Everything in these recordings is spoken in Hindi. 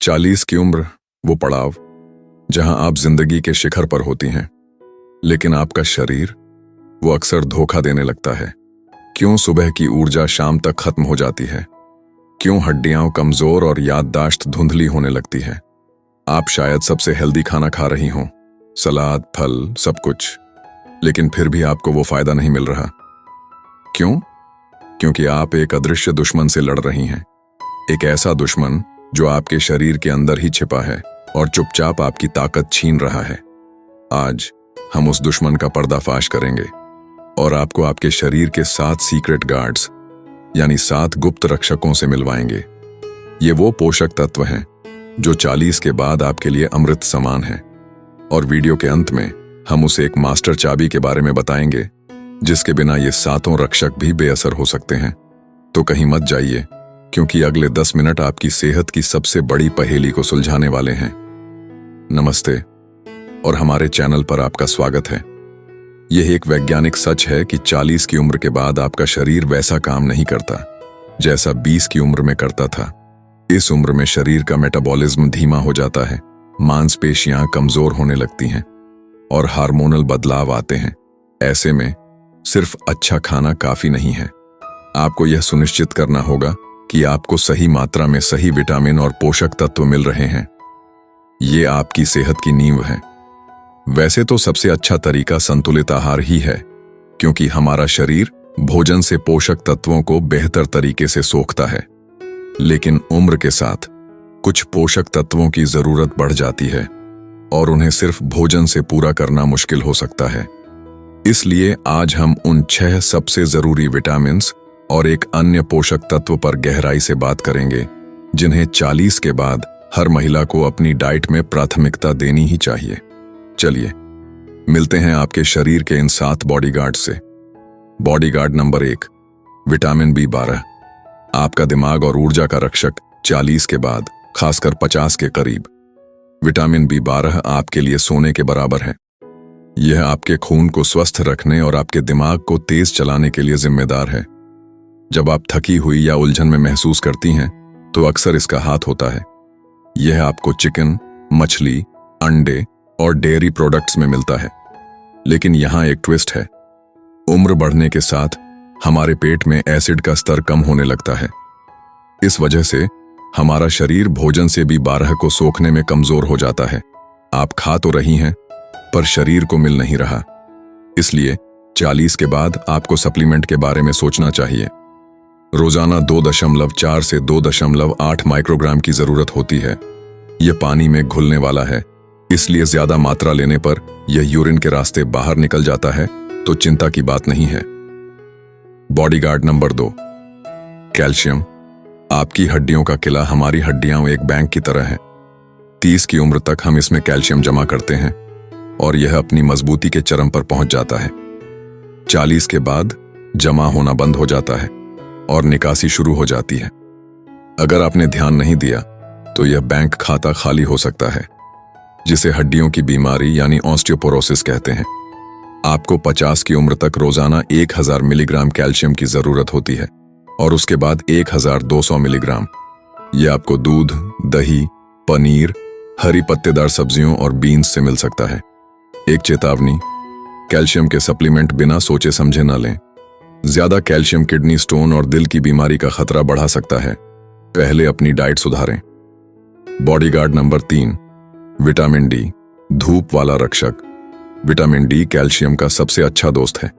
40 की उम्र, वो पड़ाव जहां आप जिंदगी के शिखर पर होती हैं, लेकिन आपका शरीर वो अक्सर धोखा देने लगता है। क्यों सुबह की ऊर्जा शाम तक खत्म हो जाती है? क्यों हड्डियां कमजोर और याददाश्त धुंधली होने लगती है? आप शायद सबसे हेल्दी खाना खा रही हों, सलाद, फल, सब कुछ, लेकिन फिर भी आपको वो फायदा नहीं मिल रहा। क्यों? क्योंकि आप एक अदृश्य दुश्मन से लड़ रही हैं। एक ऐसा दुश्मन जो आपके शरीर के अंदर ही छिपा है और चुपचाप आपकी ताकत छीन रहा है। आज हम उस दुश्मन का पर्दाफाश करेंगे और आपको आपके शरीर के 7 सीक्रेट गार्ड्स यानी 7 गुप्त रक्षकों से मिलवाएंगे। ये वो पोषक तत्व हैं जो 40 के बाद आपके लिए अमृत समान हैं। और वीडियो के अंत में हम उसे एक मास्टर चाबी के बारे में बताएंगे जिसके बिना ये 7 रक्षक भी बेअसर हो सकते हैं। तो कहीं मत जाइए, क्योंकि अगले 10 मिनट आपकी सेहत की सबसे बड़ी पहेली को सुलझाने वाले हैं। नमस्ते और हमारे चैनल पर आपका स्वागत है। यह एक वैज्ञानिक सच है कि 40 की उम्र के बाद आपका शरीर वैसा काम नहीं करता जैसा 20 की उम्र में करता था। इस उम्र में शरीर का मेटाबॉलिज्म धीमा हो जाता है, मांसपेशियां कमजोर होने लगती हैं और हार्मोनल बदलाव आते हैं। ऐसे में सिर्फ अच्छा खाना काफी नहीं है। आपको यह सुनिश्चित करना होगा कि आपको सही मात्रा में सही विटामिन और पोषक तत्व मिल रहे हैं। ये आपकी सेहत की नींव है। वैसे तो सबसे अच्छा तरीका संतुलित आहार ही है, क्योंकि हमारा शरीर भोजन से पोषक तत्वों को बेहतर तरीके से सोखता है। लेकिन उम्र के साथ कुछ पोषक तत्वों की जरूरत बढ़ जाती है और उन्हें सिर्फ भोजन से पूरा करना मुश्किल हो सकता है। इसलिए आज हम उन 6 सबसे जरूरी विटामिन्स और एक अन्य पोषक तत्व पर गहराई से बात करेंगे जिन्हें 40 के बाद हर महिला को अपनी डाइट में प्राथमिकता देनी ही चाहिए। चलिए मिलते हैं आपके शरीर के इन 7 बॉडीगार्ड से। Bodyguard number 1, vitamin B12। आपका दिमाग और ऊर्जा का रक्षक 40 के बाद, खासकर 50 के करीब। विटामिन B12 आपके लिए सोने के बराबर है। यह आपके खून को स्वस्थ रखने और आपके दिमाग को तेज चलाने के लिए जिम्मेदार है। जब आप थकी हुई या उलझन में महसूस करती हैं, तो अक्सर इसका हाथ होता है। यह आपको चिकन, मछली, अंडे और डेयरी प्रोडक्ट्स में मिलता है। लेकिन यहाँ एक ट्विस्ट है। उम्र बढ़ने के साथ हमारे पेट में एसिड का स्तर कम होने लगता है। इस वजह से हमारा शरीर भोजन से B12 को सोखने में कमजोर हो जाता है। आप खा तो रही हैं, पर शरीर को मिल नहीं रहा। इसलिए 40 के बाद आपको सप्लीमेंट के बारे में सोचना चाहिए। रोजाना 2.4 से 2.8 माइक्रोग्राम की जरूरत होती है। यह पानी में घुलने वाला है, इसलिए ज्यादा मात्रा लेने पर यह यूरिन के रास्ते बाहर निकल जाता है, तो चिंता की बात नहीं है। Bodyguard number 2, calcium. आपकी हड्डियों का किला हमारी हड्डियां एक बैंक की तरह है। 30 की उम्र तक हम इसमें कैल्शियम जमा करते हैं और यह अपनी मजबूती के चरम पर पहुंच जाता है। 40 के बाद जमा होना बंद हो जाता है और निकासी शुरू हो जाती है। अगर आपने ध्यान नहीं दिया तो यह बैंक खाता खाली हो सकता है, जिसे हड्डियों की बीमारी यानी ऑस्टियोपोरोसिस कहते हैं। आपको 50 की उम्र तक रोजाना 1000 मिलीग्राम कैल्शियम की जरूरत होती है और उसके बाद 1200 मिलीग्राम। यह आपको दूध, दही, पनीर, हरी पत्तेदार सब्जियों और बीन्स से मिल सकता है। एक चेतावनी, कैल्शियम के सप्लीमेंट बिना सोचे समझे न लें। ज्यादा कैल्शियम किडनी स्टोन और दिल की बीमारी का खतरा बढ़ा सकता है। पहले अपनी डाइट सुधारें। बॉडीगार्ड नंबर 3, विटामिन D, धूप वाला रक्षक। विटामिन D कैल्शियम का सबसे अच्छा दोस्त है।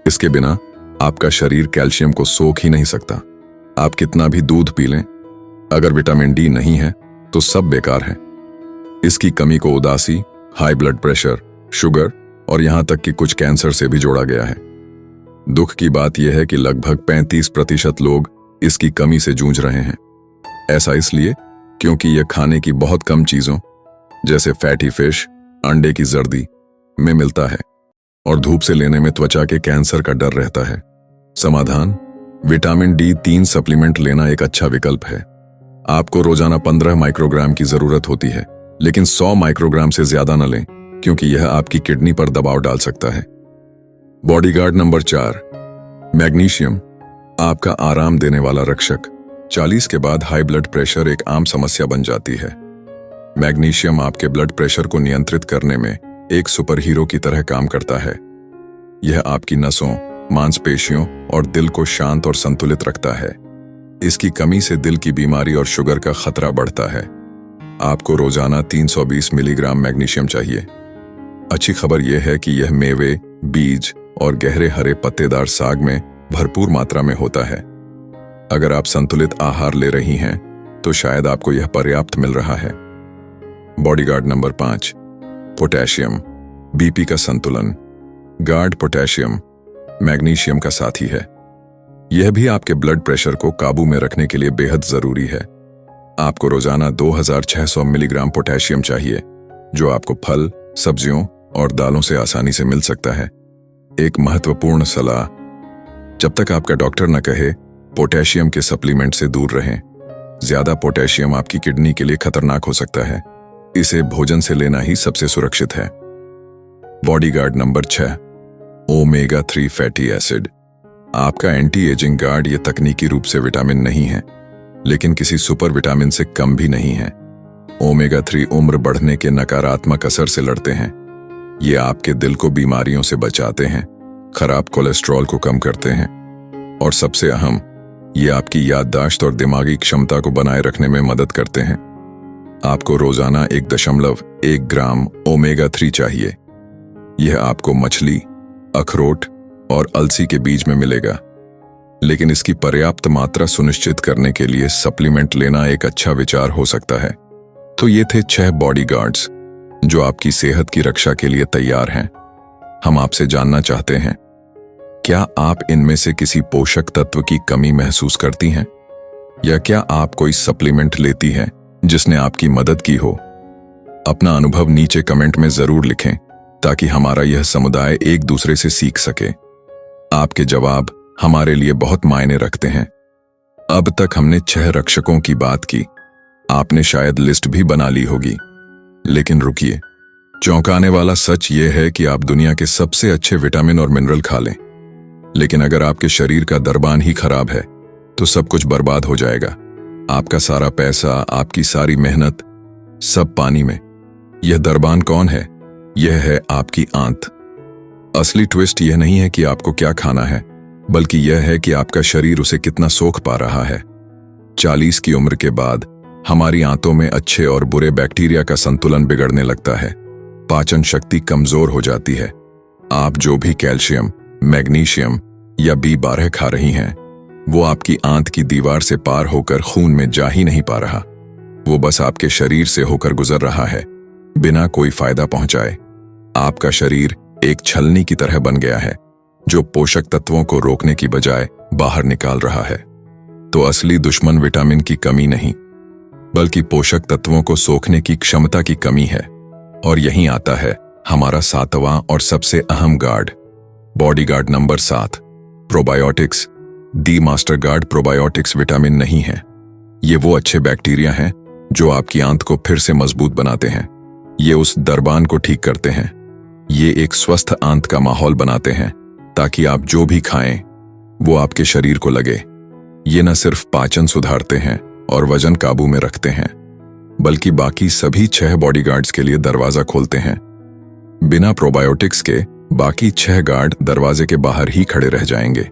इसके बिना आपका शरीर कैल्शियम को सोख ही नहीं सकता। आप कितना भी दूध पी लें, अगर विटामिन D नहीं है तो सब बेकार है। इसकी कमी को उदासी, हाई ब्लड प्रेशर, शुगर और यहां तक कि कुछ कैंसर से भी जोड़ा गया है। दुख की बात यह है कि लगभग 35% लोग इसकी कमी से जूझ रहे हैं। ऐसा इसलिए क्योंकि यह खाने की बहुत कम चीजों जैसे फैटी फिश, अंडे की जर्दी में मिलता है और धूप से लेने में त्वचा के कैंसर का डर रहता है। समाधान, विटामिन D3 सप्लीमेंट लेना एक अच्छा विकल्प है। आपको रोजाना 15 माइक्रोग्राम की जरूरत होती है, लेकिन 100 माइक्रोग्राम से ज्यादा न लें, क्योंकि यह आपकी किडनी पर दबाव डाल सकता है। Bodyguard number 4, magnesium. आपका आराम देने वाला रक्षक। 40 के बाद हाई ब्लड प्रेशर एक आम समस्या बन जाती है। मैग्नीशियम आपके ब्लड प्रेशर को नियंत्रित करने में एक सुपर हीरो की तरह काम करता है। यह आपकी नसों, मांसपेशियों और दिल को शांत और संतुलित रखता है। इसकी कमी से दिल की बीमारी और शुगर का खतरा बढ़ता है। आपको रोजाना 320 मिलीग्राम मैग्नीशियम चाहिए। अच्छी खबर यह है कि यह मेवे, बीज और गहरे हरे पत्तेदार साग में भरपूर मात्रा में होता है। अगर आप संतुलित आहार ले रही हैं तो शायद आपको यह पर्याप्त मिल रहा है। बॉडीगार्ड नंबर 5, पोटेशियम, बीपी का संतुलन। गार्ड पोटेशियम मैग्नीशियम का साथी है। यह भी आपके ब्लड प्रेशर को काबू में रखने के लिए बेहद जरूरी है। आपको रोजाना 2600 मिलीग्राम पोटेशियम चाहिए, जो आपको फल, सब्जियों और दालों से आसानी से मिल सकता है। एक महत्वपूर्ण सलाह, जब तक आपका डॉक्टर न कहे, पोटेशियम के सप्लीमेंट से दूर रहें। ज्यादा पोटेशियम आपकी किडनी के लिए खतरनाक हो सकता है। इसे भोजन से लेना ही सबसे सुरक्षित है। Bodyguard number 6, omega 3 fatty acid. आपका एंटी एजिंग गार्ड ये तकनीकी रूप से विटामिन नहीं है, लेकिन किसी सुपर विटामिन से कम भी नहीं है। ओमेगा 3 उम्र बढ़ने के नकारात्मक असर से लड़ते हैं। ये आपके दिल को बीमारियों से बचाते हैं, खराब कोलेस्ट्रॉल को कम करते हैं और सबसे अहम, ये आपकी याददाश्त और दिमागी क्षमता को बनाए रखने में मदद करते हैं। आपको रोजाना 1.1 ग्राम ओमेगा 3 चाहिए। यह आपको मछली, अखरोट और अलसी के बीज में मिलेगा, लेकिन इसकी पर्याप्त मात्रा सुनिश्चित करने के लिए सप्लीमेंट लेना एक अच्छा विचार हो सकता है। तो ये थे 6 बॉडीगार्ड्स जो आपकी सेहत की रक्षा के लिए तैयार हैं। हम आपसे जानना चाहते हैं, क्या आप इनमें से किसी पोषक तत्व की कमी महसूस करती हैं? या क्या आप कोई सप्लीमेंट लेती हैं जिसने आपकी मदद की हो? अपना अनुभव नीचे कमेंट में जरूर लिखें, ताकि हमारा यह समुदाय एक दूसरे से सीख सके। आपके जवाब हमारे लिए बहुत मायने रखते हैं। अब तक हमने 6 रक्षकों की बात की। आपने शायद लिस्ट भी बना ली होगी, लेकिन रुकिए, चौंकाने वाला सच यह है कि आप दुनिया के सबसे अच्छे विटामिन और मिनरल खा लें, लेकिन अगर आपके शरीर का दरबान ही खराब है तो सब कुछ बर्बाद हो जाएगा। आपका सारा पैसा, आपकी सारी मेहनत, सब पानी में। यह दरबान कौन है? यह है आपकी आंत। असली ट्विस्ट यह नहीं है कि आपको क्या खाना है, बल्कि यह है कि आपका शरीर उसे कितना सोख पा रहा है। 40 की उम्र के बाद हमारी आंतों में अच्छे और बुरे बैक्टीरिया का संतुलन बिगड़ने लगता है। पाचन शक्ति कमजोर हो जाती है। आप जो भी कैल्शियम, मैग्नीशियम या B12 खा रही हैं, वो आपकी आंत की दीवार से पार होकर खून में जा ही नहीं पा रहा। वो बस आपके शरीर से होकर गुजर रहा है, बिना कोई फायदा पहुंचाए। आपका शरीर एक छलनी की तरह बन गया है, जो पोषक तत्वों को रोकने की बजाय बाहर निकाल रहा है। तो असली दुश्मन विटामिन की कमी नहीं, बल्कि पोषक तत्वों को सोखने की क्षमता की कमी है। और यहीं आता है हमारा 7वां और सबसे अहम guard, bodyguard number 7, probiotics. The master guard probiotics vitamin नहीं है। ये वो अच्छे बैक्टीरिया हैं जो आपकी आंत को फिर से मजबूत बनाते हैं। ये उस दरबान को ठीक करते हैं। ये एक स्वस्थ आंत का माहौल बनाते हैं, ताकि आप जो भी खाएं वो आपके शरीर को लगे। ये न सिर्फ पाचन सुधारते हैं और वजन काबू में रखते हैं, बल्कि बाकी सभी 6 बॉडीगार्ड्स के लिए दरवाजा खोलते हैं। बिना प्रोबायोटिक्स के बाकी 6 गार्ड दरवाजे के बाहर ही खड़े रह जाएंगे।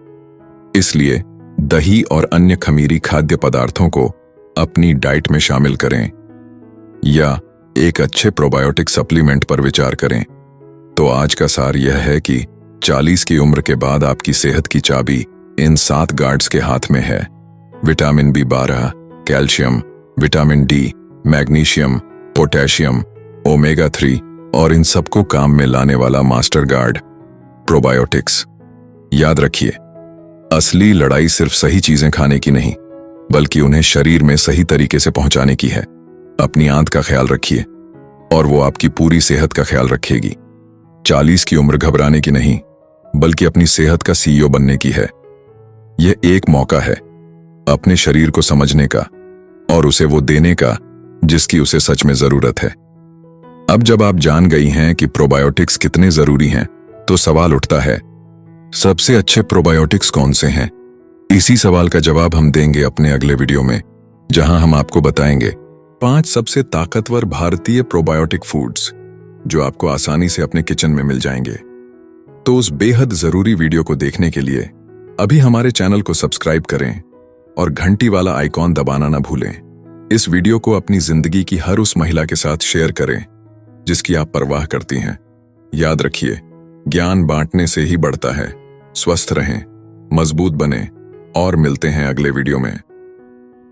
इसलिए दही और अन्य खमीरी खाद्य पदार्थों को अपनी डाइट में शामिल करें, या एक अच्छे प्रोबायोटिक सप्लीमेंट पर विचार करें। तो आज का सार यह है कि 40 की उम्र के बाद आपकी सेहत की चाबी इन 7 गार्ड्स के हाथ में है। Vitamin B12, calcium, vitamin D, magnesium, potassium, omega 3 और इन सबको काम में लाने वाला मास्टर गार्ड, प्रोबायोटिक्स। याद रखिए, असली लड़ाई सिर्फ सही चीजें खाने की नहीं, बल्कि उन्हें शरीर में सही तरीके से पहुंचाने की है। अपनी आंत का ख्याल रखिए और वो आपकी पूरी सेहत का ख्याल रखेगी। 40 की उम्र घबराने की नहीं, बल्कि अपनी सेहत का CEO बनने की है। यह एक मौका है अपने शरीर को समझने का और उसे वो देने का जिसकी उसे सच में जरूरत है। अब जब आप जान गई हैं कि प्रोबायोटिक्स कितने जरूरी हैं, तो सवाल उठता है, सबसे अच्छे प्रोबायोटिक्स कौन से हैं? इसी सवाल का जवाब हम देंगे अपने अगले वीडियो में, जहां हम आपको बताएंगे 5 सबसे ताकतवर भारतीय प्रोबायोटिक फूड्स जो आपको आसानी से अपने किचन में मिल जाएंगे। तो उस बेहद जरूरी वीडियो को देखने के लिए अभी हमारे चैनल को सब्सक्राइब करें और घंटी वाला आइकॉन दबाना ना भूलें। इस वीडियो को अपनी जिंदगी की हर उस महिला के साथ शेयर करें जिसकी आप परवाह करती हैं। याद रखिए, ज्ञान बांटने से ही बढ़ता है। स्वस्थ रहें, मजबूत बने और मिलते हैं अगले वीडियो में।